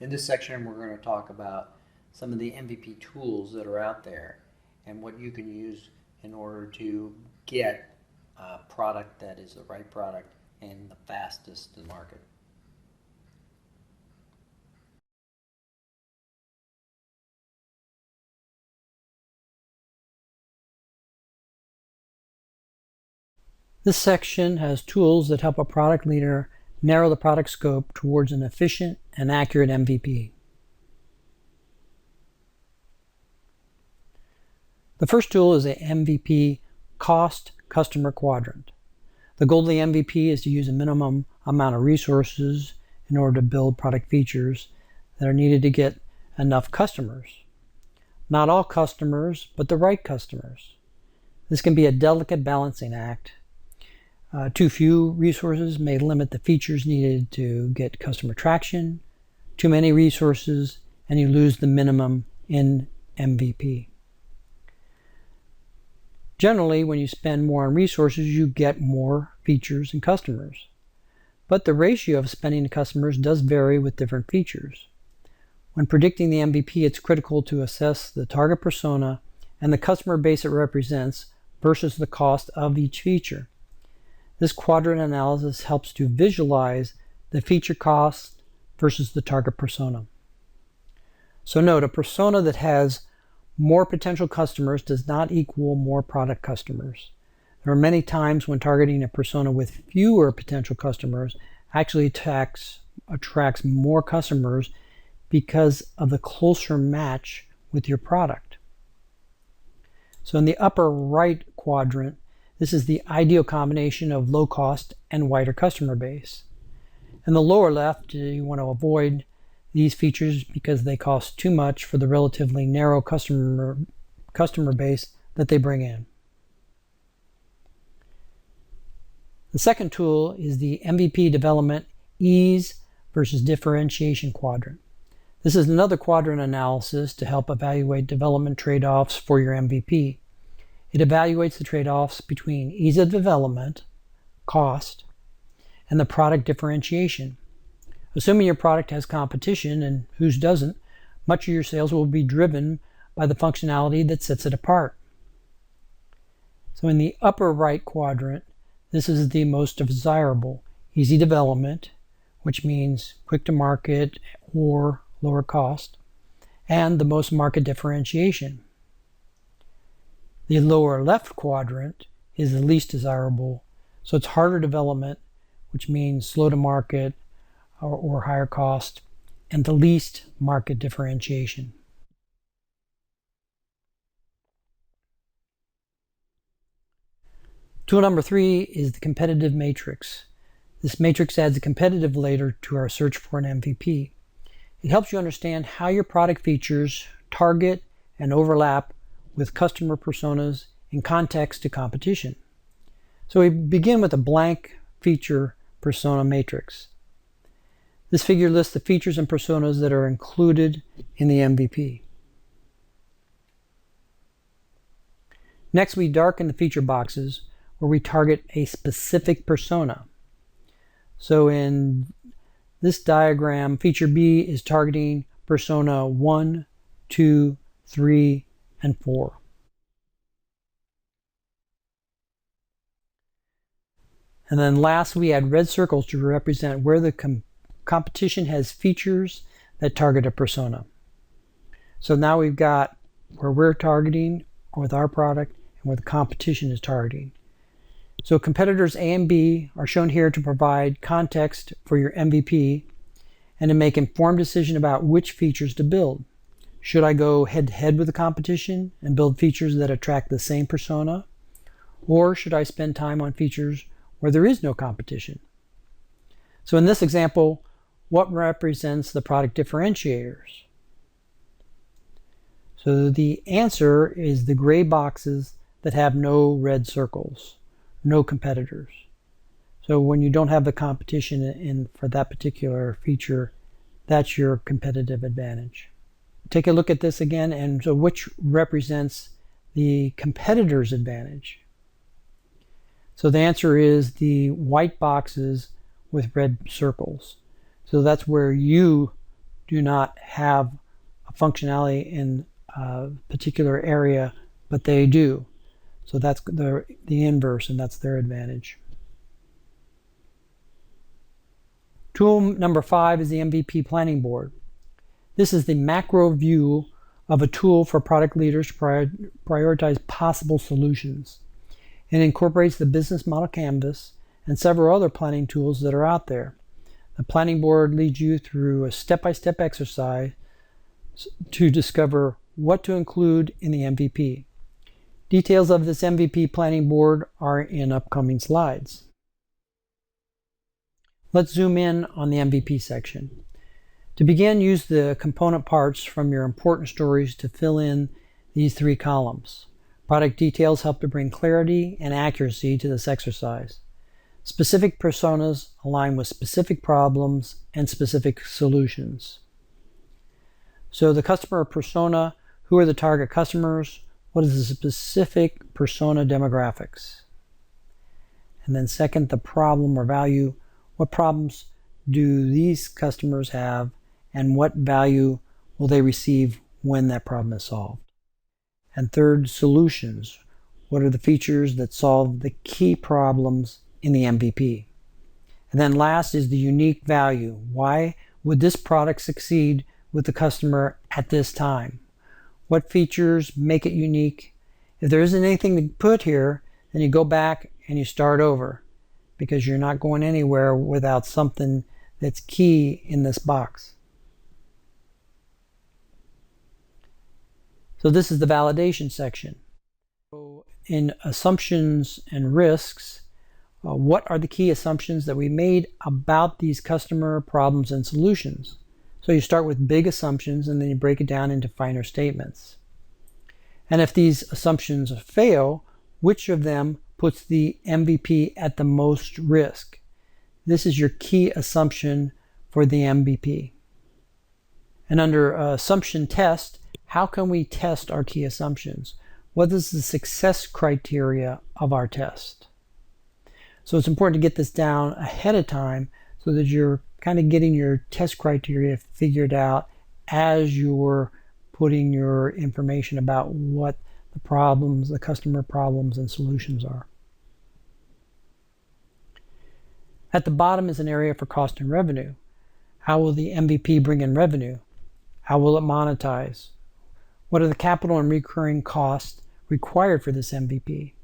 In this section, we're going to talk about some of the MVP tools that are out there and what you can use in order to get a product that is the right product and the fastest to market. This section has tools that help a product leader narrow the product scope towards an efficient and accurate MVP. The first tool is a MVP Cost Customer Quadrant. The goal of the MVP is to use a minimum amount of resources in order to build product features that are needed to get enough customers. Not all customers, but the right customers. This can be a delicate balancing act. Too few resources may limit the features needed to get customer traction. Too many resources, and you lose the minimum in MVP. Generally, when you spend more on resources, you get more features and customers. But the ratio of spending to customers does vary with different features. When predicting the MVP, it's critical to assess the target persona and the customer base it represents versus the cost of each feature. This quadrant analysis helps to visualize the feature cost versus the target persona. So note, a persona that has more potential customers does not equal more product customers. There are many times when targeting a persona with fewer potential customers actually attracts more customers because of the closer match with your product. So in the upper right quadrant, this is the ideal combination of low cost and wider customer base. In the lower left, you want to avoid these features because they cost too much for the relatively narrow customer base that they bring in. The second tool is the MVP development ease versus differentiation quadrant. This is another quadrant analysis to help evaluate development trade-offs for your MVP. It evaluates the trade-offs between ease of development, cost, and the product differentiation. Assuming your product has competition, and whose doesn't, much of your sales will be driven by the functionality that sets it apart. So in the upper right quadrant, this is the most desirable: easy development, which means quick to market or lower cost, and the most market differentiation. The lower left quadrant is the least desirable, so it's harder development, which means slow to market or higher cost, and the least market differentiation. Tool number 3 is the competitive matrix. This matrix adds a competitive layer to our search for an MVP. It helps you understand how your product features target and overlap with customer personas in context to competition. So we begin with a blank feature persona matrix. This figure lists the features and personas that are included in the MVP. Next, we darken the feature boxes where we target a specific persona. So in this diagram, feature B is targeting persona 1, 2, 3, and 4. And then last, we add red circles to represent where the competition has features that target a persona. So now we've got where we're targeting with our product and where the competition is targeting. So competitors A and B are shown here to provide context for your MVP and to make informed decision about which features to build. Should I go head-to-head with the competition and build features that attract the same persona? Or should I spend time on features where there is no competition? So in this example, what represents the product differentiators? So the answer is the gray boxes that have no red circles, no competitors. So when you don't have the competition for that particular feature, that's your competitive advantage. Take a look at this again, and so which represents the competitor's advantage? So the answer is the white boxes with red circles. So that's where you do not have a functionality in a particular area, but they do. So that's the inverse, and that's their advantage. Tool number 5 is the MVP planning board. This is the macro view of a tool for product leaders to prioritize possible solutions. It incorporates the business model canvas and several other planning tools that are out there. The planning board leads you through a step-by-step exercise to discover what to include in the MVP. Details of this MVP planning board are in upcoming slides. Let's zoom in on the MVP section. To begin, use the component parts from your important stories to fill in these 3 columns. Product details help to bring clarity and accuracy to this exercise. Specific personas align with specific problems and specific solutions. So the customer persona, who are the target customers? What is the specific persona demographics? And then second, the problem or value. What problems do these customers have, and what value will they receive when that problem is solved? And third, solutions. What are the features that solve the key problems in the MVP? And then last is the unique value. Why would this product succeed with the customer at this time? What features make it unique? If there isn't anything to put here, then you go back and you start over, because you're not going anywhere without something that's key in this box. So this is the validation section. So in assumptions and risks, what are the key assumptions that we made about these customer problems and solutions? So you start with big assumptions and then you break it down into finer statements. And if these assumptions fail, which of them puts the MVP at the most risk? This is your key assumption for the MVP. And under assumption test, how can we test our key assumptions? What is the success criteria of our test? So it's important to get this down ahead of time so that you're kind of getting your test criteria figured out as you're putting your information about what the problems, the customer problems and solutions are. At the bottom is an area for cost and revenue. How will the MVP bring in revenue? How will it monetize? What are the capital and recurring costs required for this MVP?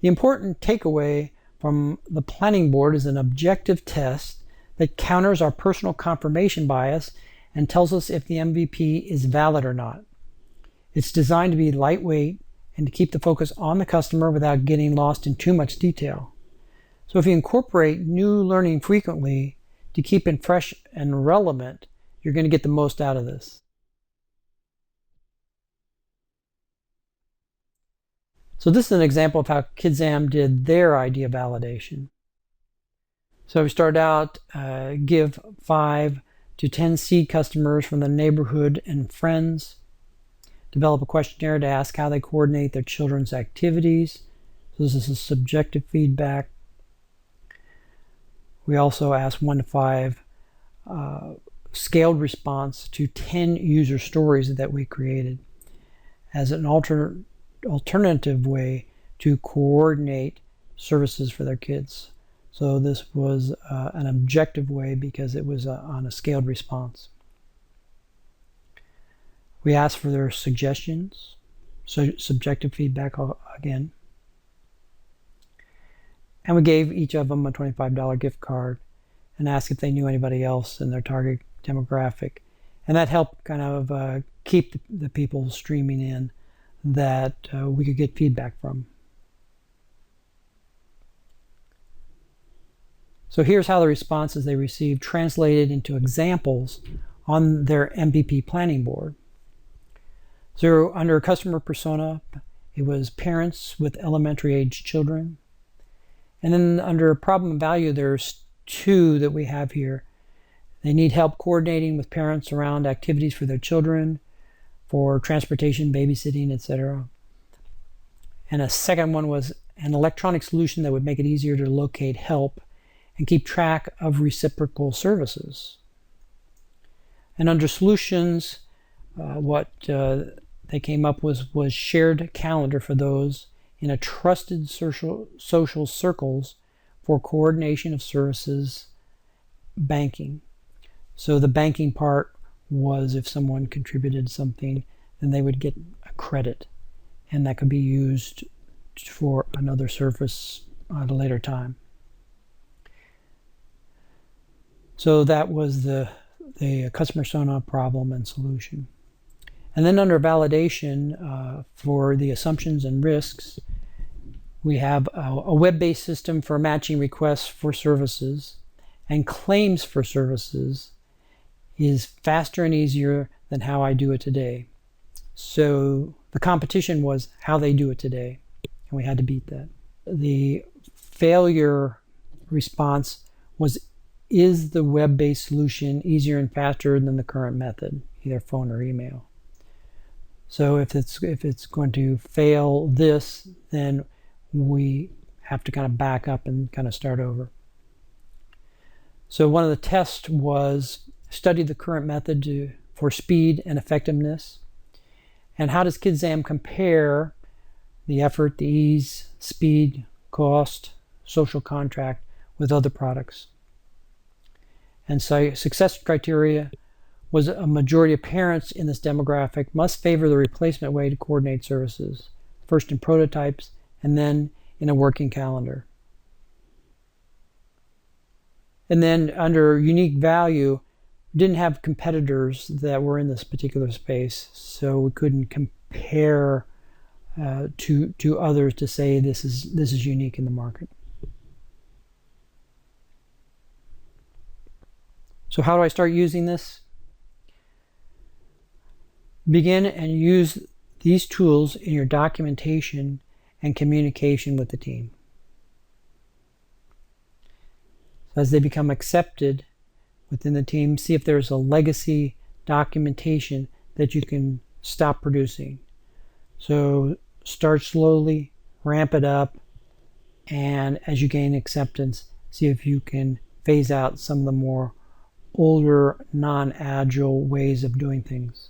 The important takeaway from the planning board is an objective test that counters our personal confirmation bias and tells us if the MVP is valid or not. It's designed to be lightweight and to keep the focus on the customer without getting lost in too much detail. So if you incorporate new learning frequently to keep it fresh and relevant, you're going to get the most out of this. So this is an example of how KidZam did their idea validation. So we started out, give 5 to 10 seed customers from the neighborhood and friends. Develop a questionnaire to ask how they coordinate their children's activities. So this is a subjective feedback. We also asked 1 to 5 scaled response to 10 user stories that we created as an alternative way to coordinate services for their kids. So this was an objective way because it was on a scaled response. We asked for their suggestions, so subjective feedback again. And we gave each of them a $25 gift card and asked if they knew anybody else in their target demographic. And that helped kind of keep the people streaming in that we could get feedback from. So here's how the responses they received translated into examples on their MVP planning board. So under customer persona, it was parents with elementary age children. And then under problem value, there's 2 that we have here. They need help coordinating with parents around activities for their children, for transportation, babysitting, etc. And a second one was an electronic solution that would make it easier to locate help and keep track of reciprocal services. And under solutions, what they came up with was shared calendar for those in a trusted social circles for coordination of services banking. So the banking part was if someone contributed something, then they would get a credit, and that could be used for another service at a later time. So that was the customer persona problem and solution. And then under validation, for the assumptions and risks, we have a web-based system for matching requests for services, and claims for services is faster and easier than how I do it today. So the competition was how they do it today, and we had to beat that. The failure response was, is the web-based solution easier and faster than the current method, either phone or email? So if it's going to fail this, then we have to kind of back up and kind of start over. So one of the tests was study the current method for speed and effectiveness. And how does KidZam compare the effort, the ease, speed, cost, social contract with other products? And so success criteria was a majority of parents in this demographic must favor the replacement way to coordinate services, first in prototypes and then in a working calendar. And then under unique value, we didn't have competitors that were in this particular space, so we couldn't compare to others to say this is unique in the market. So how do I start using this? Begin and use these tools in your documentation and communication with the team. As they become accepted within the team, see if there's a legacy documentation that you can stop producing. So start slowly, ramp it up, and as you gain acceptance, see if you can phase out some of the more older, non-agile ways of doing things.